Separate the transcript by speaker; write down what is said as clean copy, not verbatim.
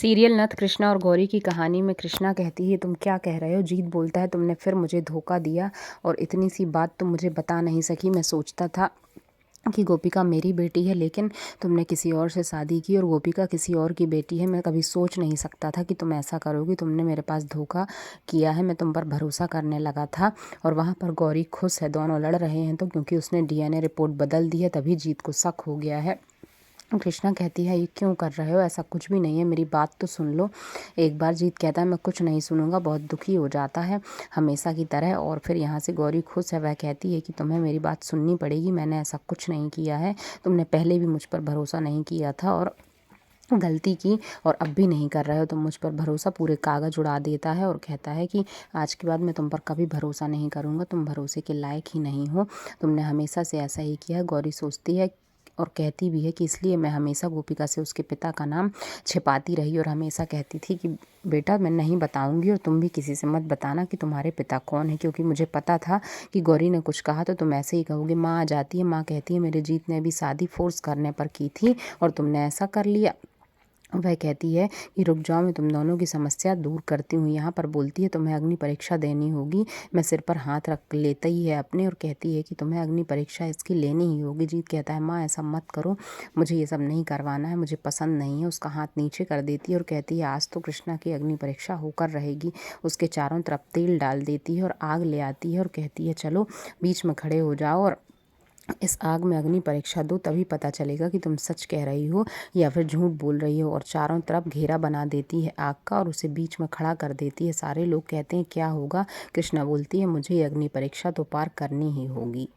Speaker 1: Serial नथ कृष्णा और गौरी की कहानी में कृष्णा कहती है, तुम क्या कह रहे हो। जीत बोलता है, तुमने फिर मुझे धोखा दिया और इतनी सी बात तुम मुझे बता नहीं सकी। मैं सोचता था कि गोपिका मेरी बेटी है, लेकिन तुमने किसी और से शादी की और गोपिका किसी और की बेटी है। मैं कभी सोच नहीं सकता था कि तुम ऐसा करोगी। तुमने मेरे पास धोखा किया है। मैं तुम पर भरोसा करने लगा था। और वहाँ पर गौरी खुश है, दोनों लड़ रहे हैं तो क्योंकि उसने डीएनए रिपोर्ट बदल दी है, तभी जीत को शक हो गया है। कृष्णा कहती है, ये क्यों कर रहे हो, ऐसा कुछ भी नहीं है, मेरी बात तो सुन लो एक बार। जीत कहता है, मैं कुछ नहीं सुनूंगा। बहुत दुखी हो जाता है हमेशा की तरह। और फिर यहाँ से गौरी खुश है, वह कहती है कि तुम्हें मेरी बात सुननी पड़ेगी, मैंने ऐसा कुछ नहीं किया है। तुमने पहले भी मुझ पर भरोसा नहीं किया था और गलती की, और अब भी नहीं कर रहे हो तुम मुझ पर भरोसा। पूरे कागज़ उड़ा देता है और कहता है कि आज के बाद मैं तुम पर कभी भरोसा नहीं करूँगा, तुम भरोसे के लायक ही नहीं हो, तुमने हमेशा से ऐसा ही किया है। गौरी सोचती है और कहती भी है कि इसलिए मैं हमेशा गोपिका से उसके पिता का नाम छिपाती रही और हमेशा कहती थी कि बेटा मैं नहीं बताऊंगी और तुम भी किसी से मत बताना कि तुम्हारे पिता कौन है, क्योंकि मुझे पता था कि गौरी ने कुछ कहा तो तुम ऐसे ही कहोगे। माँ आ जाती है, माँ कहती है, मेरे जीत ने भी शादी फोर्स करने पर की थी और तुमने ऐसा कर लिया। वह कहती है कि रुक जाओ, मैं तुम दोनों की समस्या दूर करती हूँ। यहाँ पर बोलती है, तुम्हें अग्नि परीक्षा देनी होगी। मैं सिर पर हाथ रख लेता ही है अपने और कहती है कि तुम्हें अग्नि परीक्षा इसकी लेनी ही होगी। जीत कहता है, माँ ऐसा मत करो, मुझे ये सब नहीं करवाना है, मुझे पसंद नहीं है। उसका हाथ नीचे कर देती है और कहती है, आज तो कृष्णा की अग्नि परीक्षा होकर रहेगी। उसके चारों तरफ तेल डाल देती है और आग ले आती है और कहती है, चलो बीच में खड़े हो जाओ और इस आग में अग्नि परीक्षा दो, तभी पता चलेगा कि तुम सच कह रही हो या फिर झूठ बोल रही हो। और चारों तरफ घेरा बना देती है आग का और उसे बीच में खड़ा कर देती है। सारे लोग कहते हैं क्या होगा। कृष्णा बोलती है, मुझे ये अग्नि परीक्षा तो पार करनी ही होगी।